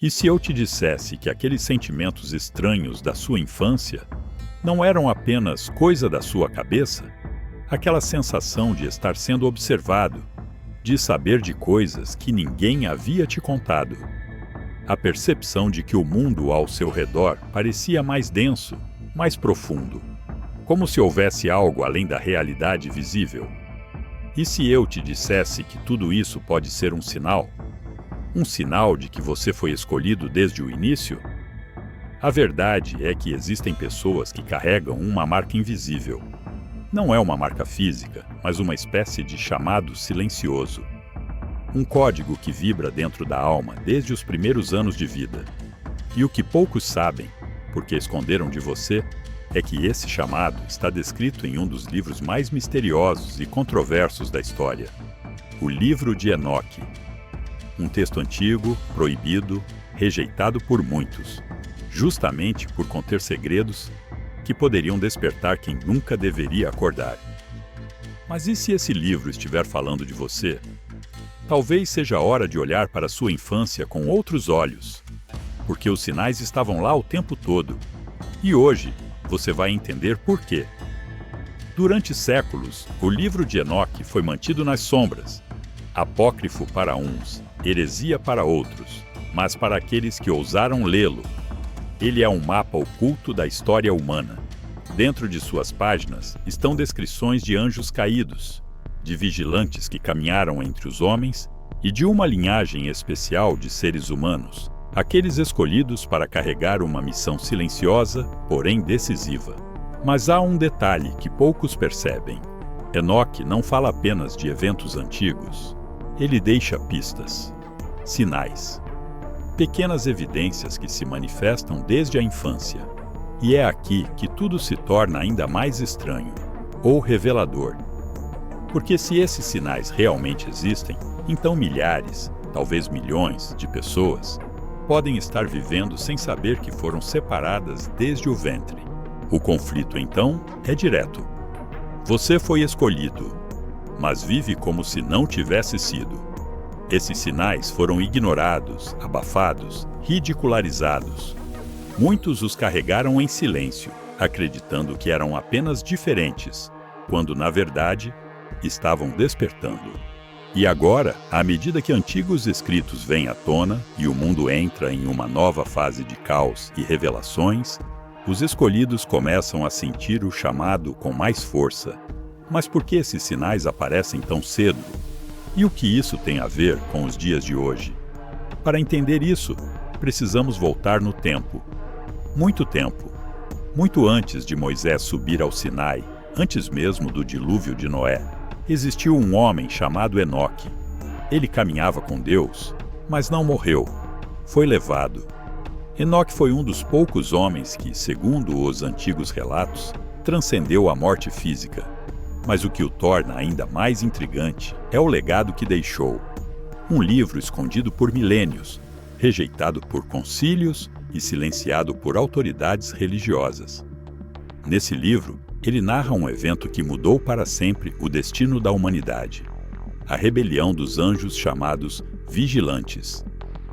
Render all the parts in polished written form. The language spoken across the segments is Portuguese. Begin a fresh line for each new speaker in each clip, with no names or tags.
E se eu te dissesse que aqueles sentimentos estranhos da sua infância não eram apenas coisa da sua cabeça? Aquela sensação de estar sendo observado, de saber de coisas que ninguém havia te contado. A percepção de que o mundo ao seu redor parecia mais denso, mais profundo, como se houvesse algo além da realidade visível. E se eu te dissesse que tudo isso pode ser um sinal? Um sinal de que você foi escolhido desde o início? A verdade é que existem pessoas que carregam uma marca invisível. Não é uma marca física, mas uma espécie de chamado silencioso. Um código que vibra dentro da alma desde os primeiros anos de vida. E o que poucos sabem, porque esconderam de você, é que esse chamado está descrito em um dos livros mais misteriosos e controversos da história, o Livro de Enoque. Um texto antigo, proibido, rejeitado por muitos, justamente por conter segredos que poderiam despertar quem nunca deveria acordar. Mas e se esse livro estiver falando de você? Talvez seja hora de olhar para sua infância com outros olhos, porque os sinais estavam lá o tempo todo. E hoje, você vai entender por quê. Durante séculos, o livro de Enoque foi mantido nas sombras, apócrifo para uns, heresia para outros, mas para aqueles que ousaram lê-lo, ele é um mapa oculto da história humana. Dentro de suas páginas estão descrições de anjos caídos, de vigilantes que caminharam entre os homens e de uma linhagem especial de seres humanos, aqueles escolhidos para carregar uma missão silenciosa, porém decisiva. Mas há um detalhe que poucos percebem. Enoque não fala apenas de eventos antigos. Ele deixa pistas, sinais, pequenas evidências que se manifestam desde a infância. E é aqui que tudo se torna ainda mais estranho, ou revelador. Porque se esses sinais realmente existem, então milhares, talvez milhões de pessoas podem estar vivendo sem saber que foram separadas desde o ventre. O conflito, então, é direto. Você foi escolhido, mas vive como se não tivesse sido. Esses sinais foram ignorados, abafados, ridicularizados. Muitos os carregaram em silêncio, acreditando que eram apenas diferentes, quando, na verdade, estavam despertando. E agora, à medida que antigos escritos vêm à tona e o mundo entra em uma nova fase de caos e revelações, os escolhidos começam a sentir o chamado com mais força. Mas por que esses sinais aparecem tão cedo? E o que isso tem a ver com os dias de hoje? Para entender isso, precisamos voltar no tempo. Muito tempo. Muito antes de Moisés subir ao Sinai, antes mesmo do dilúvio de Noé, existiu um homem chamado Enoque. Ele caminhava com Deus, mas não morreu. Foi levado. Enoque foi um dos poucos homens que, segundo os antigos relatos, transcendeu a morte física. Mas o que o torna ainda mais intrigante é o legado que deixou. Um livro escondido por milênios, rejeitado por concílios e silenciado por autoridades religiosas. Nesse livro, ele narra um evento que mudou para sempre o destino da humanidade. A rebelião dos anjos chamados vigilantes.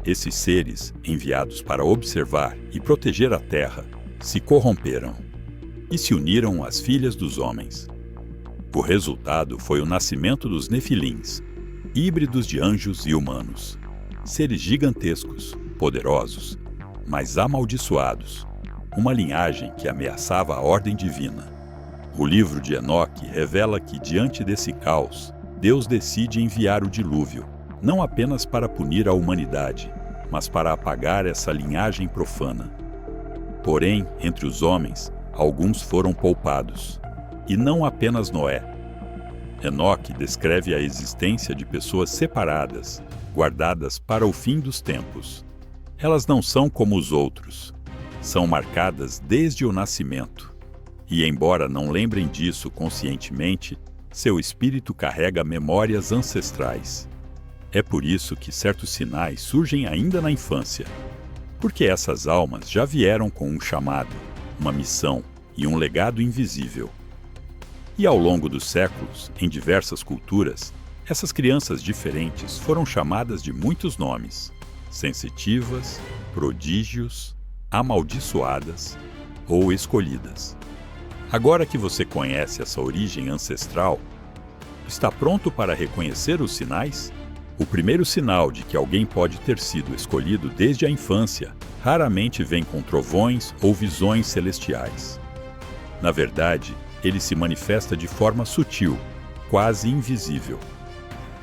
Esses seres, enviados para observar e proteger a terra, se corromperam e se uniram às filhas dos homens. O resultado foi o nascimento dos nefilins, híbridos de anjos e humanos, seres gigantescos, poderosos, mas amaldiçoados, uma linhagem que ameaçava a ordem divina. O livro de Enoque revela que, diante desse caos, Deus decide enviar o dilúvio, não apenas para punir a humanidade, mas para apagar essa linhagem profana. Porém, entre os homens, alguns foram poupados, e não apenas Noé. Enoque descreve a existência de pessoas separadas, guardadas para o fim dos tempos. Elas não são como os outros, são marcadas desde o nascimento. E embora não lembrem disso conscientemente, seu espírito carrega memórias ancestrais. É por isso que certos sinais surgem ainda na infância, porque essas almas já vieram com um chamado, uma missão e um legado invisível. E ao longo dos séculos, em diversas culturas, essas crianças diferentes foram chamadas de muitos nomes. sensitivas, prodígios, amaldiçoadas ou escolhidas. Agora que você conhece essa origem ancestral, está pronto para reconhecer os sinais? O primeiro sinal de que alguém pode ter sido escolhido desde a infância raramente vem com trovões ou visões celestiais. Na verdade, ele se manifesta de forma sutil, quase invisível.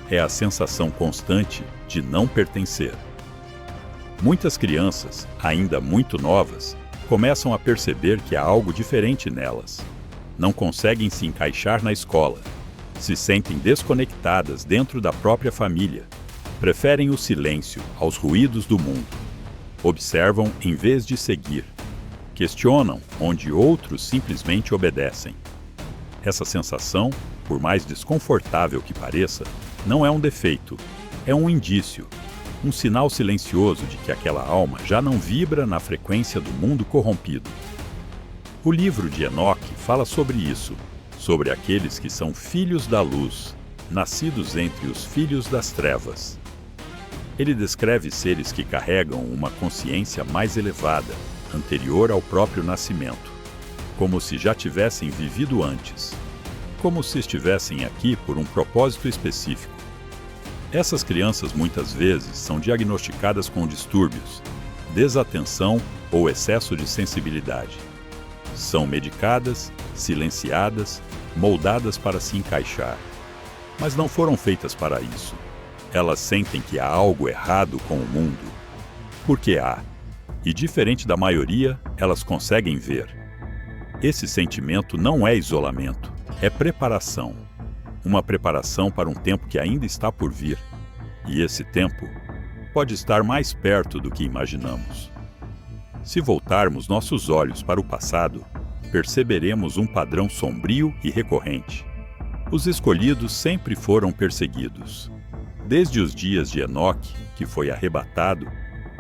É a sensação constante de não pertencer. Muitas crianças, ainda muito novas, começam a perceber que há algo diferente nelas. Não conseguem se encaixar na escola. Se sentem desconectadas dentro da própria família. Preferem o silêncio aos ruídos do mundo. Observam em vez de seguir. Questionam onde outros simplesmente obedecem. Essa sensação, por mais desconfortável que pareça, não é um defeito, é um indício, um sinal silencioso de que aquela alma já não vibra na frequência do mundo corrompido. O livro de Enoque fala sobre isso, sobre aqueles que são filhos da luz, nascidos entre os filhos das trevas. Ele descreve seres que carregam uma consciência mais elevada, anterior ao próprio nascimento, como se já tivessem vivido antes, como se estivessem aqui por um propósito específico. Essas crianças muitas vezes são diagnosticadas com distúrbios, desatenção ou excesso de sensibilidade. São medicadas, silenciadas, moldadas para se encaixar. Mas não foram feitas para isso. Elas sentem que há algo errado com o mundo. Porque há. E diferente da maioria, elas conseguem ver. Esse sentimento não é isolamento, é preparação. Uma preparação para um tempo que ainda está por vir. E esse tempo pode estar mais perto do que imaginamos. Se voltarmos nossos olhos para o passado, perceberemos um padrão sombrio e recorrente. Os escolhidos sempre foram perseguidos. Desde os dias de Enoque, que foi arrebatado,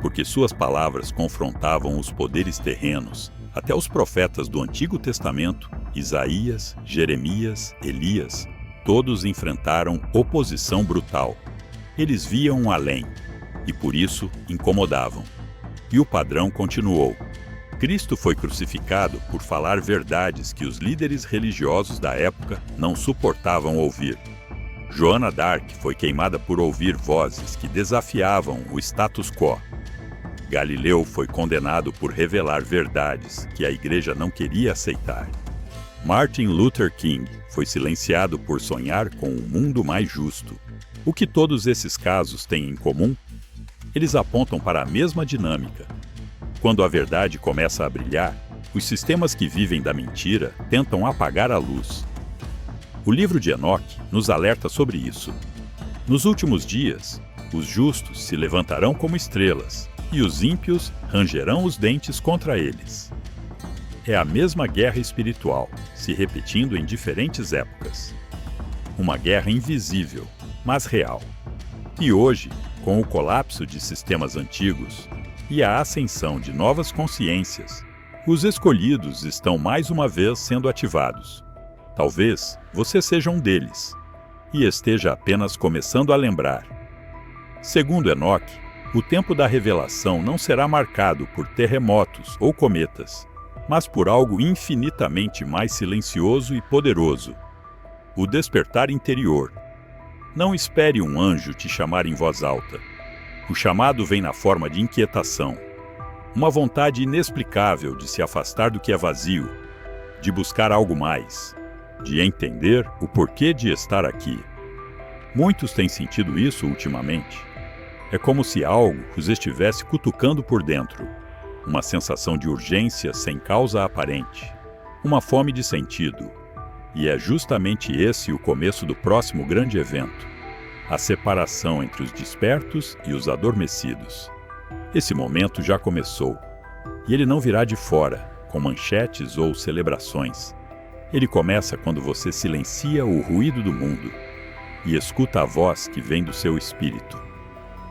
porque suas palavras confrontavam os poderes terrenos, até os profetas do Antigo Testamento, Isaías, Jeremias, Elias, todos enfrentaram oposição brutal. Eles viam além, e por isso incomodavam. E o padrão continuou. Cristo foi crucificado por falar verdades que os líderes religiosos da época não suportavam ouvir. Joana d'Arc foi queimada por ouvir vozes que desafiavam o status quo. Galileu foi condenado por revelar verdades que a igreja não queria aceitar. Martin Luther King foi silenciado por sonhar com um mundo mais justo. O que todos esses casos têm em comum? Eles apontam para a mesma dinâmica. Quando a verdade começa a brilhar, os sistemas que vivem da mentira tentam apagar a luz. O livro de Enoque nos alerta sobre isso. Nos últimos dias, os justos se levantarão como estrelas, e os ímpios rangerão os dentes contra eles. É a mesma guerra espiritual, se repetindo em diferentes épocas. Uma guerra invisível, mas real. E hoje, com o colapso de sistemas antigos e a ascensão de novas consciências, os escolhidos estão mais uma vez sendo ativados. Talvez você seja um deles, e esteja apenas começando a lembrar. Segundo Enoque, o tempo da revelação não será marcado por terremotos ou cometas, mas por algo infinitamente mais silencioso e poderoso: o despertar interior. Não espere um anjo te chamar em voz alta. O chamado vem na forma de inquietação, uma vontade inexplicável de se afastar do que é vazio, de buscar algo mais, de entender o porquê de estar aqui. Muitos têm sentido isso ultimamente. É como se algo os estivesse cutucando por dentro. Uma sensação de urgência sem causa aparente. Uma fome de sentido. E é justamente esse o começo do próximo grande evento. A separação entre os despertos e os adormecidos. Esse momento já começou. E ele não virá de fora, com manchetes ou celebrações. Ele começa quando você silencia o ruído do mundo e escuta a voz que vem do seu espírito.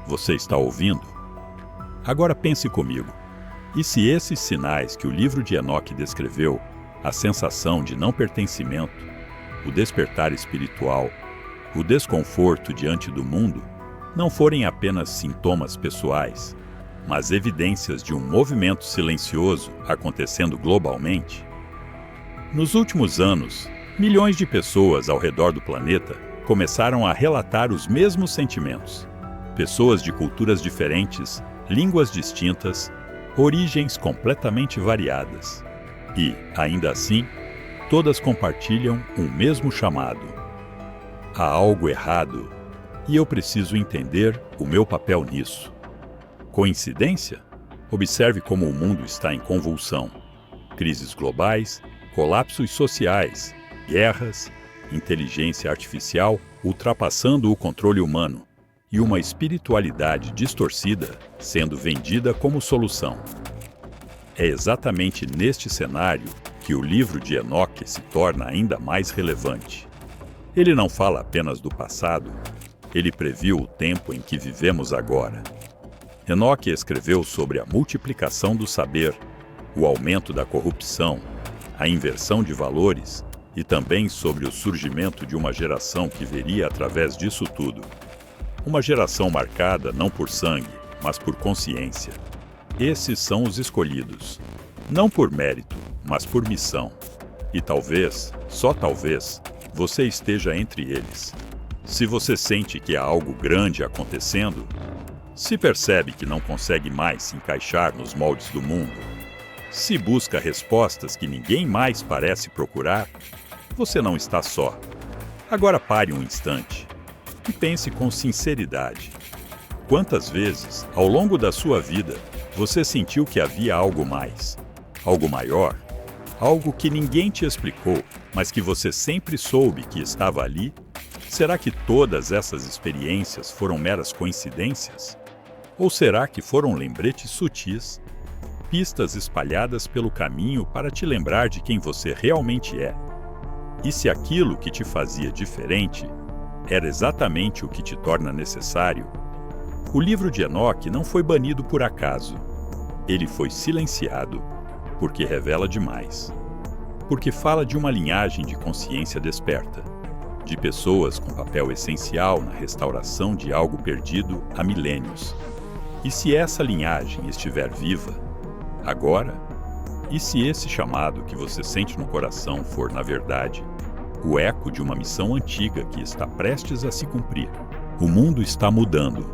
Você está ouvindo? Agora pense comigo. E se esses sinais que o livro de Enoque descreveu, a sensação de não pertencimento, o despertar espiritual, o desconforto diante do mundo, não forem apenas sintomas pessoais, mas evidências de um movimento silencioso acontecendo globalmente? Nos últimos anos, milhões de pessoas ao redor do planeta começaram a relatar os mesmos sentimentos. Pessoas de culturas diferentes, línguas distintas, origens completamente variadas. E, ainda assim, todas compartilham um mesmo chamado. Há algo errado, e eu preciso entender o meu papel nisso. Coincidência? Observe como o mundo está em convulsão. Crises globais, colapsos sociais, guerras, inteligência artificial ultrapassando o controle humano e uma espiritualidade distorcida sendo vendida como solução. É exatamente neste cenário que o livro de Enoque se torna ainda mais relevante. Ele não fala apenas do passado, ele previu o tempo em que vivemos agora. Enoque escreveu sobre a multiplicação do saber, o aumento da corrupção, a inversão de valores e também sobre o surgimento de uma geração que veria através disso tudo. Uma geração marcada não por sangue, mas por consciência. Esses são os escolhidos, não por mérito, mas por missão. E talvez, só talvez, você esteja entre eles. Se você sente que há algo grande acontecendo, se percebe que não consegue mais se encaixar nos moldes do mundo, se busca respostas que ninguém mais parece procurar, você não está só. Agora pare um instante e pense com sinceridade. Quantas vezes, ao longo da sua vida, você sentiu que havia algo mais, algo maior, algo que ninguém te explicou, mas que você sempre soube que estava ali? Será que todas essas experiências foram meras coincidências? Ou será que foram lembretes sutis, pistas espalhadas pelo caminho para te lembrar de quem você realmente é? E se aquilo que te fazia diferente era exatamente o que te torna necessário? O livro de Enoque não foi banido por acaso. Ele foi silenciado porque revela demais. Porque fala de uma linhagem de consciência desperta, de pessoas com papel essencial na restauração de algo perdido há milênios. E se essa linhagem estiver viva, agora, e se esse chamado que você sente no coração for, na verdade, o eco de uma missão antiga que está prestes a se cumprir? O mundo está mudando,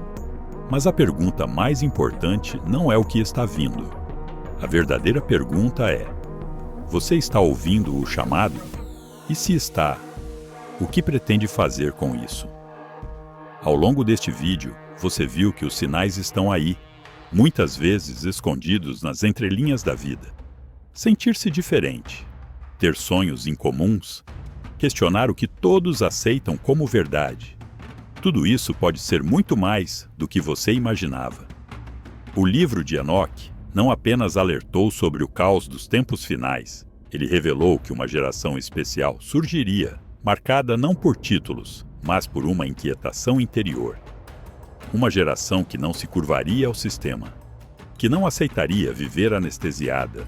mas a pergunta mais importante não é o que está vindo. A verdadeira pergunta é: você está ouvindo o chamado? E se está, o que pretende fazer com isso? Ao longo deste vídeo, você viu que os sinais estão aí, muitas vezes escondidos nas entrelinhas da vida. Sentir-se diferente, ter sonhos incomuns, questionar o que todos aceitam como verdade. Tudo isso pode ser muito mais do que você imaginava. O livro de Enoque não apenas alertou sobre o caos dos tempos finais, ele revelou que uma geração especial surgiria, marcada não por títulos, mas por uma inquietação interior. Uma geração que não se curvaria ao sistema, que não aceitaria viver anestesiada.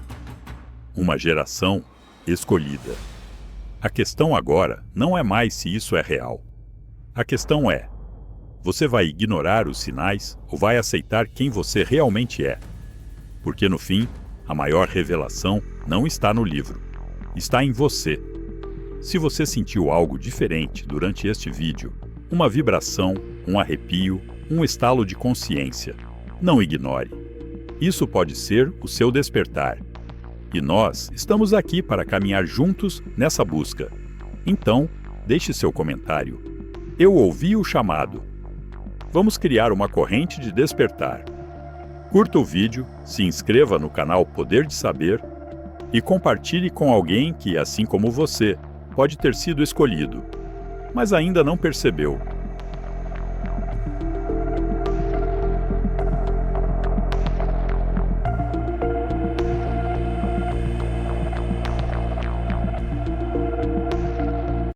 Uma geração escolhida. A questão agora não é mais se isso é real. A questão é: você vai ignorar os sinais ou vai aceitar quem você realmente é? Porque no fim, a maior revelação não está no livro, está em você. Se você sentiu algo diferente durante este vídeo, uma vibração, um arrepio, um estalo de consciência, não ignore. Isso pode ser o seu despertar. E nós estamos aqui para caminhar juntos nessa busca. Então, deixe seu comentário. Eu ouvi o chamado. Vamos criar uma corrente de despertar. Curta o vídeo, se inscreva no canal Poder de Saber e compartilhe com alguém que, assim como você, pode ter sido escolhido, mas ainda não percebeu.